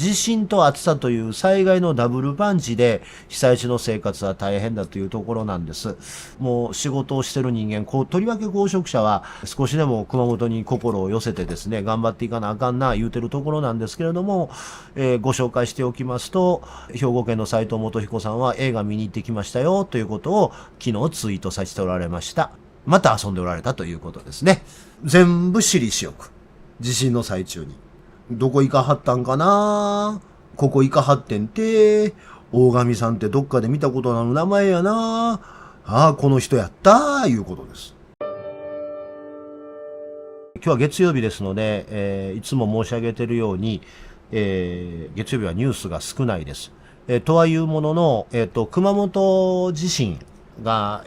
地震と暑さという災害のダブルパンチで被災地の生活は大変だというところなんです。もう仕事をしてる人間、とりわけ公職者は少しでも熊本に心を寄せてですね、頑張っていかなあかんな言うてるところなんですけれども、ご紹介しておきますと、兵庫県の斉藤元彦さんは映画見に行ってきましたよということを昨日ツイートさせておられました。また遊んでおられたということですね。全部私利私欲。地震の最中に。どこ行かはったんかな、ここ行かはってんて、大神さんってどっかで見たことのある名前やな、ああ、この人やったいうことです。今日は月曜日ですので、いつも申し上げているように、月曜日はニュースが少ないです。とはいうものの、熊本地震が、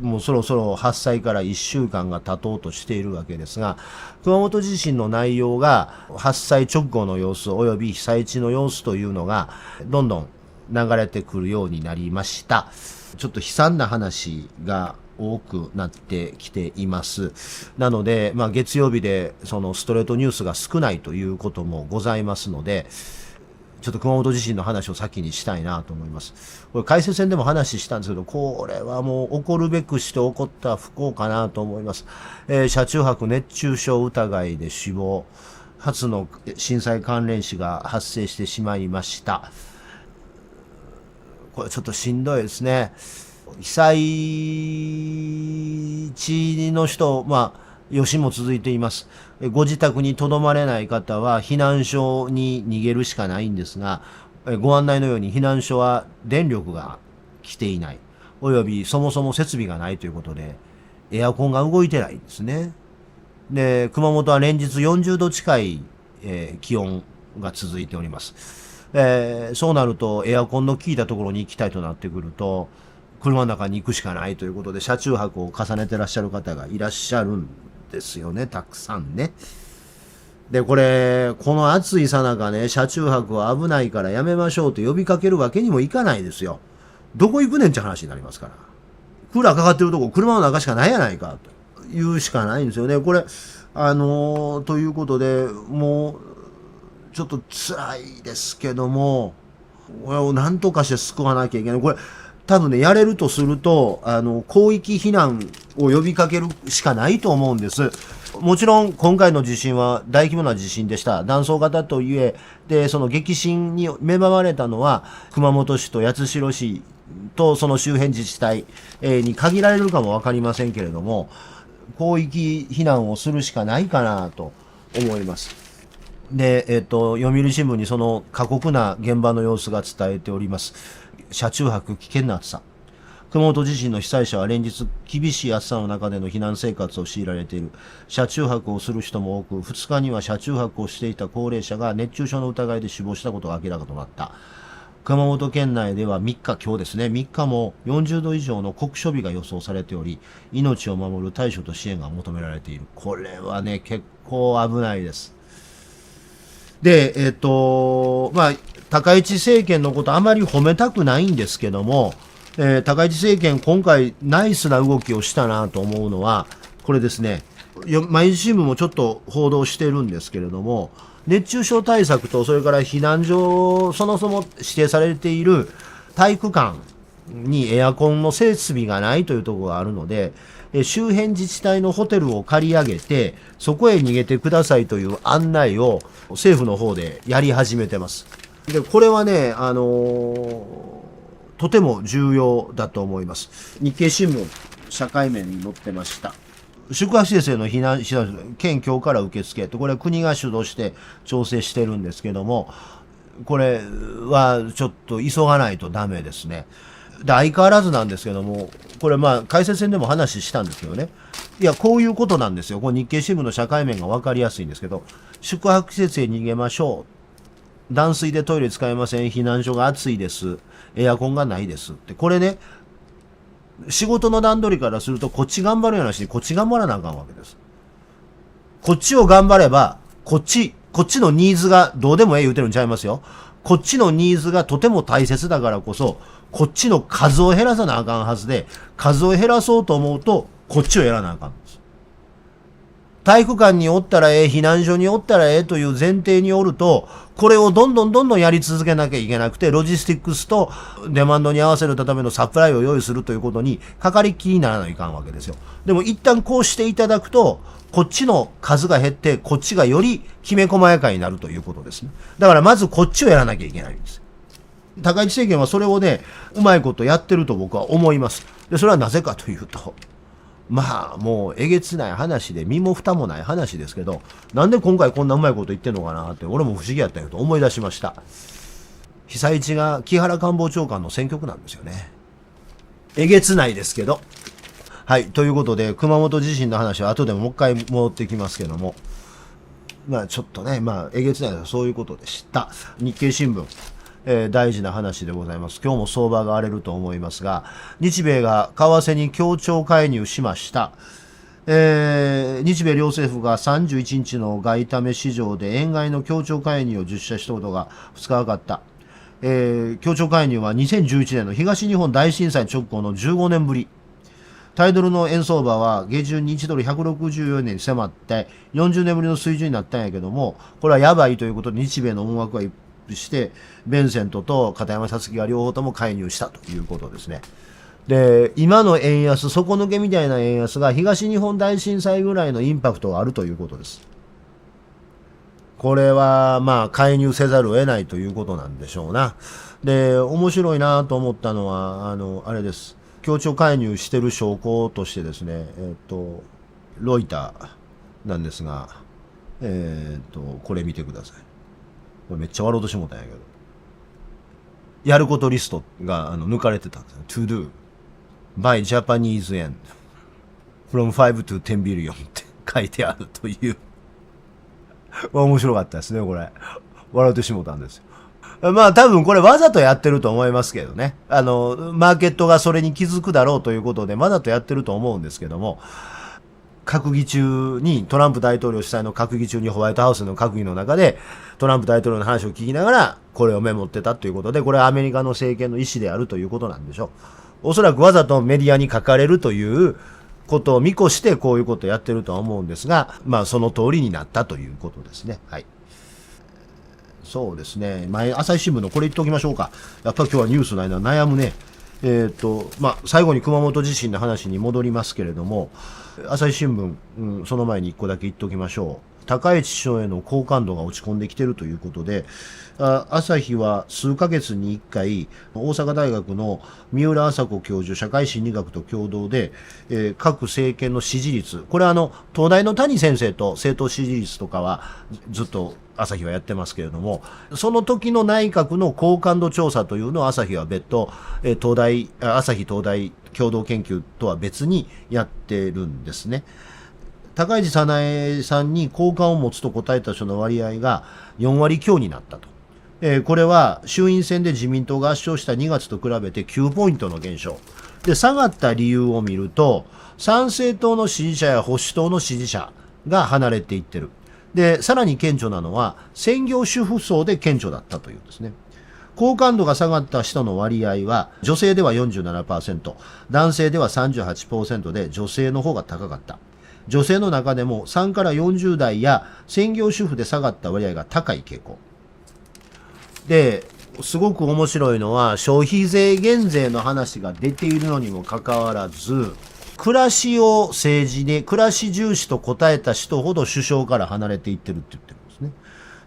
もうそろそろ発災から1週間が経とうとしているわけですが、熊本地震の内容が発災直後の様子及び被災地の様子というのがどんどん流れてくるようになりました。ちょっと悲惨な話が多くなってきています。なので、月曜日でそのストレートニュースが少ないということもございますので、ちょっと熊本地震の話を先にしたいなと思います。これ解説戦でも話したんですけど、これはもう起こるべくして起こった不幸かなと思います。車中泊熱中症疑いで死亡。初の震災関連死が発生してしまいました。これちょっとしんどいですね。被災地の人、余震も続いています。ご自宅に留まれない方は避難所に逃げるしかないんですが、ご案内のように避難所は電力が来ていない、およびそもそも設備がないということで、エアコンが動いてないんですね。で、熊本は連日40度近い、気温が続いております。そうなるとエアコンの効いたところに行きたいとなってくると、車の中に行くしかないということで、車中泊を重ねてらっしゃる方がいらっしゃるんですよね、たくさんね。で、この暑いさなかね、車中泊は危ないからやめましょうと呼びかけるわけにもいかないですよ。どこ行くねんって話になりますから。クーラーかかってるとこ車の中しかないやないかというしかないんですよね。これ、ということで、もう、ちょっと辛いですけども、これを何とかして救わなきゃいけない。これ、多分ね、やれるとすると、広域避難を呼びかけるしかないと思うんです。もちろん、今回の地震は大規模な地震でした。断層型といえ、で、その激震に見舞われたのは、熊本市と八代市とその周辺自治体に限られるかもわかりませんけれども、広域避難をするしかないかなと思います。で、読売新聞にその過酷な現場の様子が伝えております。車中泊危険な暑さ。熊本地震の被災者は連日厳しい暑さの中での避難生活を強いられている。車中泊をする人も多く、2日には車中泊をしていた高齢者が熱中症の疑いで死亡したことが明らかとなった。熊本県内では今日ですね、3日も40度以上の酷暑日が予想されており、命を守る対処と支援が求められている。これはね、結構危ないです。で、高市政権のことあまり褒めたくないんですけども、高市政権今回ナイスな動きをしたなと思うのは、これですね、毎日新聞もちょっと報道してるんですけれども、熱中症対策と、それから避難所、そもそも指定されている体育館にエアコンの設備がないというところがあるので、周辺自治体のホテルを借り上げて、そこへ逃げてくださいという案内を政府の方でやり始めてます。で、これはね、とても重要だと思います。日経新聞、社会面に載ってました。宿泊施設への避難、県今日から受付と、これは国が主導して調整してるんですけども、これはちょっと急がないとダメですね。で、相変わらずなんですけども、これ解説戦でも話したんですけどね。いや、こういうことなんですよ。これ日経新聞の社会面が分かりやすいんですけど、宿泊施設へ逃げましょう。断水でトイレ使えません。避難所が暑いです。エアコンがないですって。これね、仕事の段取りからすると、こっち頑張るようなしに、こっち頑張らなあかんわけです。こっちを頑張れば、こっちのニーズがどうでもええ言うてるんちゃいますよ。こっちのニーズがとても大切だからこそ、こっちの数を減らさなあかんはずで、数を減らそうと思うと、こっちをやらなあかんんです。体育館におったらええ、避難所におったらええという前提におると、これをどんどんやり続けなきゃいけなくて、ロジスティックスとデマンドに合わせるためのサプライを用意するということにかかりっきりにならないかんわけですよ。でも一旦こうしていただくと、こっちの数が減って、こっちがよりきめ細やかになるということですね。だからまずこっちをやらなきゃいけないんです。高市政権はそれをね、うまいことやってると僕は思います。で、それはなぜかというと、まあ、もうえげつない話で、身も蓋もない話ですけど、なんで今回こんなうまいこと言ってんのかなって、俺も不思議やったよと思い出しました。被災地が木原官房長官の選挙区なんですよね。えげつないですけど。はい、ということで、熊本地震の話は後でもう一回戻ってきますけども、まあちょっとね、まあえげつないのはそういうことでした。日経新聞。大事な話でございます。今日も相場が荒れると思いますが、日米が為替に協調介入しました。日米両政府が31日の外為市場で円買いの協調介入を実施したことが2日分かった。協調介入は2011年の東日本大震災直後の15年ぶり。タイドルの円相場は下旬に1ドル164円に迫って40年ぶりの水準になったんやけども、これはやばいということで日米の思惑がして、ベンセントと片山さつきが両方とも介入したということですね。で、今の円安、底抜けみたいな円安が東日本大震災ぐらいのインパクトがあるということです。これは、まあ、介入せざるを得ないということなんでしょうな。で、面白いなと思ったのは、あれです。協調介入してる証拠としてですね、ロイターなんですが、これ見てください。これめっちゃ笑うとしてもうたんやけど。やることリストが抜かれてたんですよ。to do by Japanese yen from 5 to 10 billion って書いてあるという。面白かったですね、これ。笑ってしもたんですよ。まあ多分これわざとやってると思いますけどね。マーケットがそれに気づくだろうということでわざとやってると思うんですけども、閣議中に、トランプ大統領主催の閣議中にホワイトハウスの閣議の中で、トランプ大統領の話を聞きながら、これをメモってたということで、これはアメリカの政権の意思であるということなんでしょう。おそらくわざとメディアに書かれるということを見越してこういうことをやってるとは思うんですが、まあその通りになったということですね。はい。そうですね。朝日新聞のこれ言っておきましょうか。やっぱり今日はニュースないな、悩むね。まあ、最後に熊本地震の話に戻りますけれども、朝日新聞、その前に一個だけ言っておきましょう。高市首相への好感度が落ち込んできているということで、朝日は数ヶ月に1回、大阪大学の三浦麻子教授、社会心理学と共同で、各政権の支持率、これは東大の谷先生と政党支持率とかはずっと朝日はやってますけれども、その時の内閣の好感度調査というのを朝日は別途、朝日東大共同研究とは別にやってるんですね。高市早苗さんに好感を持つと答えた人の割合が4割強になったと。これは衆院選で自民党が圧勝した2月と比べて9ポイントの減少。で、下がった理由を見ると、参政党の支持者や保守党の支持者が離れていってる。で、さらに顕著なのは、専業主婦層で顕著だったというんですね。好感度が下がった人の割合は、女性では 47%、男性では 38% で女性の方が高かった。女性の中でも3から40代や専業主婦で下がった割合が高い傾向。で、すごく面白いのは、消費税減税の話が出ているのにもかかわらず、暮らしを政治で、暮らし重視と答えた人ほど首相から離れていってるって言ってるんですね。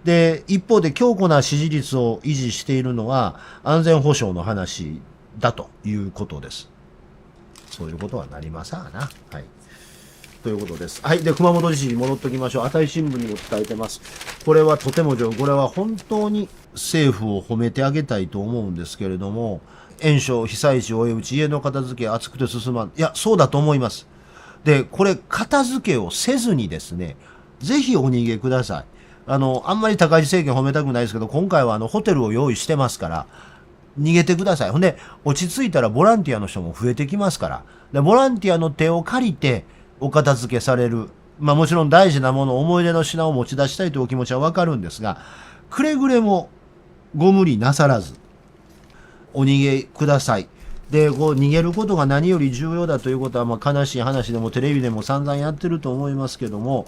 で、一方で強固な支持率を維持しているのは安全保障の話だということです。そういうことはなりまさな。はい。ということです。はい。で、熊本地震に戻っておきましょう。朝日新聞にも伝えてます。これはとてもこれは本当に政府を褒めてあげたいと思うんですけれども、延焼、被災地、追い打ち、家の片付け、熱くて進まん。いや、そうだと思います。で、これ、片付けをせずにですね、ぜひお逃げください。あんまり高市政権褒めたくないですけど、今回はホテルを用意してますから、逃げてください。ほんで、落ち着いたらボランティアの人も増えてきますから、でボランティアの手を借りて、お片付けされる。まあもちろん大事なもの、思い出の品を持ち出したいというお気持ちはわかるんですが、くれぐれもご無理なさらず、お逃げください。で、こう逃げることが何より重要だということは、まあ、悲しい話でもテレビでも散々やってると思いますけども、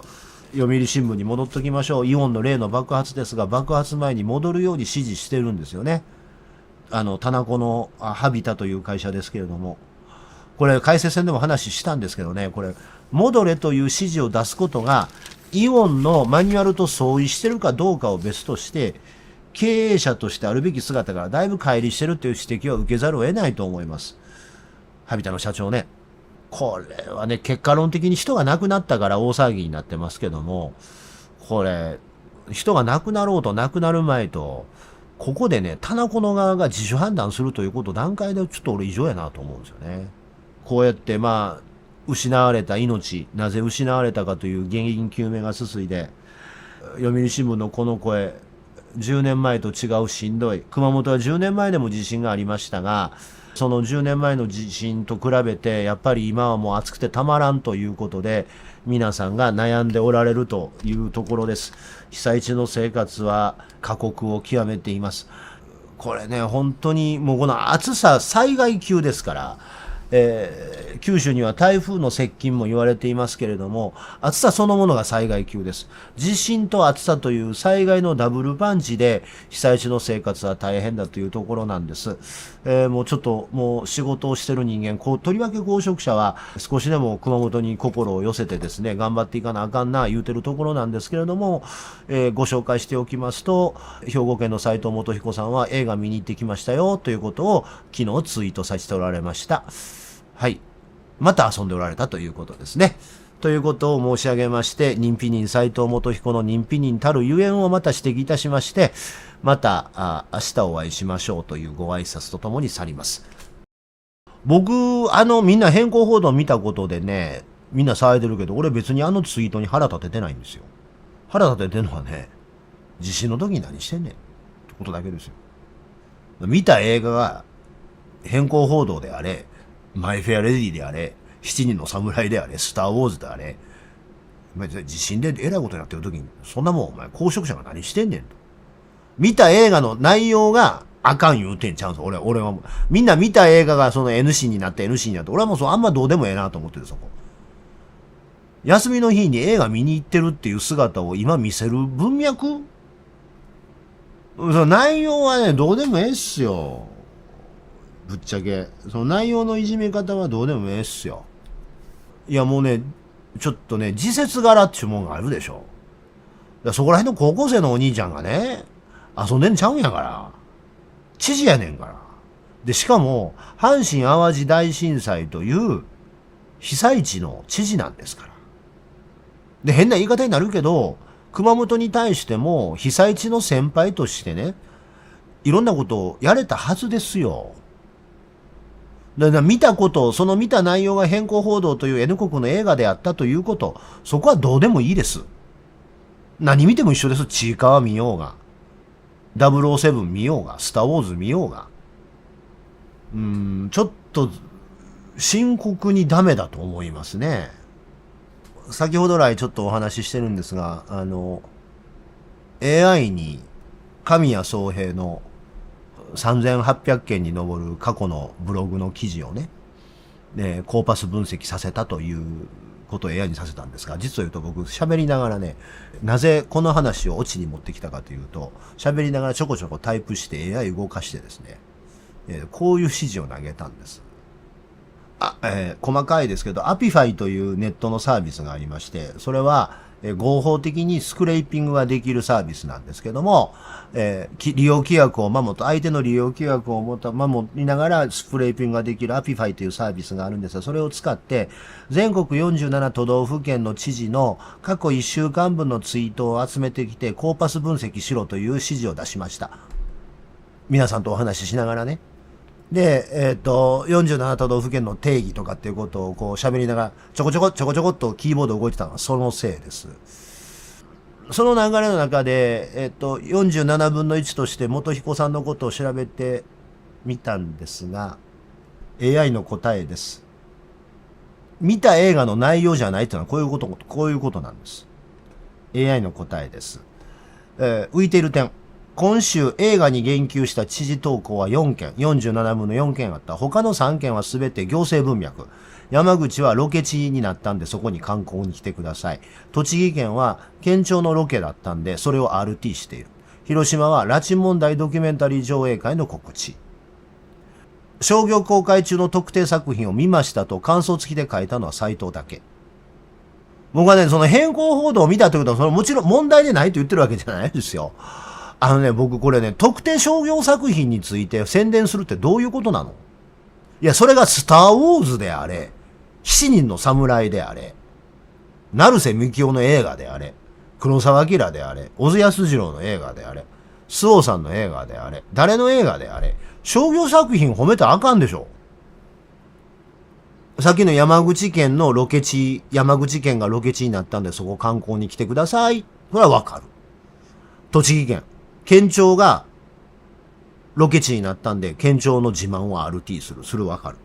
読売新聞に戻っときましょう。イオンの例の爆発ですが、爆発前に戻るように指示してるんですよね。タナコのハビタという会社ですけれども、これ解説戦でも話したんですけどね、これ戻れという指示を出すことがイオンのマニュアルと相違してるかどうかを別として、経営者としてあるべき姿からだいぶ乖離してるという指摘を受けざるを得ないと思います。ハビタの社長ね。これはね、結果論的に人が亡くなったから大騒ぎになってますけども、これ、人が亡くなろうと亡くなる前と、ここでね、タナコの側が自主判断するということ段階でちょっと俺異常やなと思うんですよね。こうやってまあ、失われた命、なぜ失われたかという原因究明が進いで、読売新聞のこの声、10年前と違うしんどい。熊本は10年前でも地震がありましたが、その10年前の地震と比べて、やっぱり今はもう暑くてたまらんということで、皆さんが悩んでおられるというところです。被災地の生活は過酷を極めています。これね、本当にもうこの暑さ災害級ですから、九州には台風の接近も言われていますけれども、暑さそのものが災害級です。地震と暑さという災害のダブルパンチで被災地の生活は大変だというところなんです。もうちょっともう仕事をしてる人間、とりわけ公職者は少しでも熊本に心を寄せてですね、頑張っていかなあかんな言うてるところなんですけれども、ご紹介しておきますと、兵庫県の斉藤元彦さんは映画見に行ってきましたよということを昨日ツイートさせておられました。はい。また遊んでおられたということですね。ということを申し上げまして、認否人斉藤元彦の認否人たるゆえんをまた指摘いたしまして、また明日お会いしましょうというご挨拶とともに去ります。僕、みんな変更報道見たことでね、みんな騒いでるけど、俺別にあのツイートに腹立ててないんですよ。腹立ててるのはね、地震の時に何してんねんってことだけですよ。見た映画が変更報道であれ、マイ・フェア・レディであれ、七人の侍であれ、スター・ウォーズであれ、地震でえらいことになってる時に、そんなもんお前、公職者が何してんねんと。見た映画の内容があかん言うてんちゃうんすよ。俺は。みんな見た映画がその N シーになって N シーになって、俺はもうあんまどうでもええなと思ってる、そこ。休みの日に映画見に行ってるっていう姿を今見せる文脈？その内容はね、どうでもええっすよ。ぶっちゃけ。その内容のいじめ方はどうでもええっすよ。いやもうね、ちょっとね、自節柄っていうもんがあるでしょ。そこら辺の高校生のお兄ちゃんがね、遊んでんちゃうんやから。知事やねんから。で、しかも、阪神淡路大震災という被災地の知事なんですから。で、変な言い方になるけど、熊本に対しても被災地の先輩としてね、いろんなことをやれたはずですよ。だから見たこと、その見た内容が変更報道という N 国の映画であったということ、そこはどうでもいいです。何見ても一緒です。ちいかわ見ようが、007見ようが、スターウォーズ見ようが。ちょっと深刻にダメだと思いますね。先ほど来ちょっとお話ししてるんですが、AI に神谷宗平の3800件に上る過去のブログの記事をね、コーパス分析させたということを AI にさせたんですが、実を言うと僕喋りながらね、なぜこの話をオチに持ってきたかというと、喋りながらちょこちょこタイプして AI 動かしてですね、こういう指示を投げたんです。細かいですけど、アピファイというネットのサービスがありまして、それは、合法的にスクレーピングができるサービスなんですけども、利用規約を守って、相手の利用規約を守りながらスクレーピングができるアピファイというサービスがあるんですが、それを使って、全国47都道府県の知事の過去1週間分のツイートを集めてきて、コーパス分析しろという指示を出しました。皆さんとお話ししながらね。で、47都道府県の定義とかっていうことをこう喋りながら、ちょこちょこっとキーボード動いてたのはそのせいです。その流れの中で、47分の1として元彦さんのことを調べてみたんですが、AI の答えです。見た映画の内容じゃないっていうのはこういうことなんです。AI の答えです。浮いている点。今週映画に言及した知事投稿は4件、47分の4件あった。他の3件はすべて行政文脈。山口はロケ地になったんでそこに観光に来てください。栃木県は県庁のロケだったんでそれを RT している。広島は拉致問題ドキュメンタリー上映会の告知。商業公開中の特定作品を見ましたと感想付きで書いたのは斎藤だけ。僕はね、その変更報道を見たということは、それもちろん問題でないと言ってるわけじゃないですよ。僕これね、特定商業作品について宣伝するってどういうことなの？いや、それがスターウォーズであれ、七人の侍であれ、成瀬幹雄の映画であれ、黒澤明であれ、小津安二郎の映画であれ、周防さんの映画であれ、誰の映画であれ、商業作品褒めたらあかんでしょ。さっきの山口県のロケ地、山口県がロケ地になったんでそこ観光に来てください。それはわかる。栃木県。県庁がロケ地になったんで、県庁の自慢を RT する。それわかる。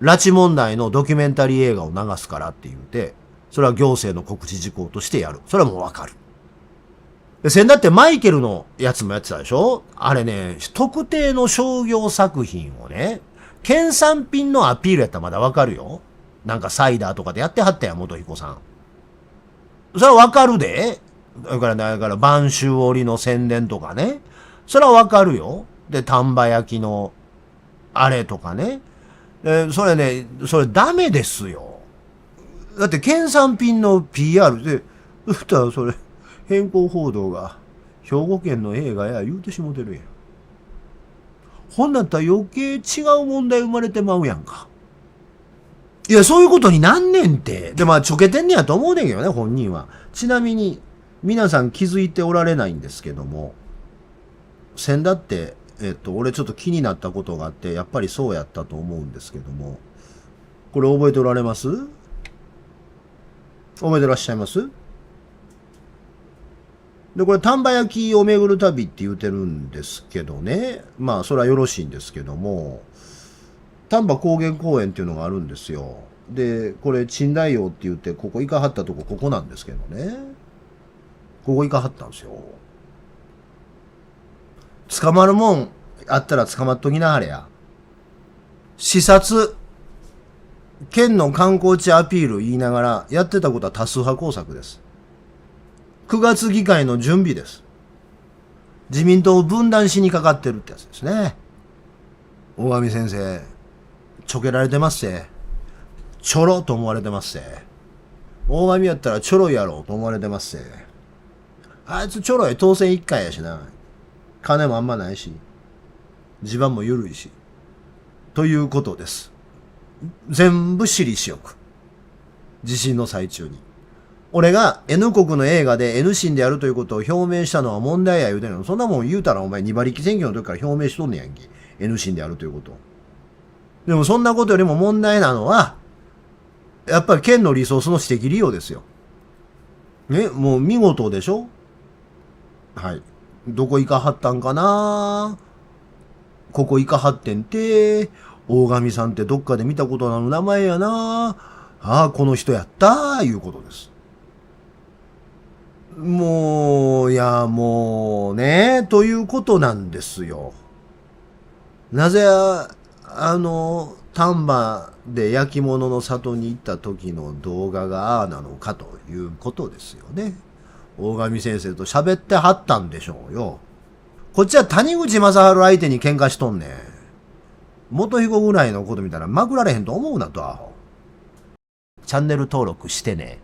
拉致問題のドキュメンタリー映画を流すからって言うて、それは行政の告知事項としてやる。それはもうわかる。先だってマイケルのやつもやってたでしょ？あれね、特定の商業作品をね、県産品のアピールやったらまだわかるよ。なんかサイダーとかでやってはったやん、元彦さん。それはわかるで。だから晩秋織の宣伝とかね。それはわかるよ。で、丹波焼きのあれとかね。それね、それダメですよ。だって県産品の PR で、そしたらそれ、変更報道が兵庫県の映画や言うてしもてるやん。ほんなったら余計違う問題生まれてまうやんか。いや、そういうことになんねんて。で、ちょけてんねやと思うねんけどね、本人は。ちなみに、皆さん気づいておられないんですけども、先だって、俺ちょっと気になったことがあって、やっぱりそうやったと思うんですけども、これ覚えておられます？覚えてらっしゃいます？で、これ、丹波焼きを巡る旅って言うてるんですけどね。それはよろしいんですけども、丹波高原公園っていうのがあるんですよ。で、これ、珍大王って言って、ここ行かはったとこ、ここなんですけどね。ここ行かはったんですよ。捕まるもんあったら捕まっときなはれや。視察、県の観光地アピール言いながら、やってたことは多数派工作です。9月議会の準備です。自民党を分断しにかかってるってやつですね。大上先生、ちょけられてますせ。ちょろと思われてますせ。大上やったらちょろいやろと思われてますせ。あいつちょろい、当選1回やしな。金もあんまないし。地盤も緩いし。ということです。全部私利私欲。地震の最中に。俺が N 国の映画で N シンでやるということを表明したのは問題や言うてんの。そんなもん言うたらお前2馬力選挙の時から表明しとんねやんけ。N シンでやるということ。でもそんなことよりも問題なのは、やっぱり県のリソースの私的利用ですよ。ね、もう見事でしょ？はい。どこ行かはったんかな？ここ行かはってんて、大神さんってどっかで見たことのある名前やな。ああ、この人やったー、いうことです。もうね、ということなんですよ。なぜ、丹波で焼き物の里に行った時の動画がああなのかということですよね。大神先生と喋ってはったんでしょうよ。こっちは谷口正治相手に喧嘩しとんねん。元彦ぐらいのこと見たらまくられへんと思うなと、アホ。チャンネル登録してね。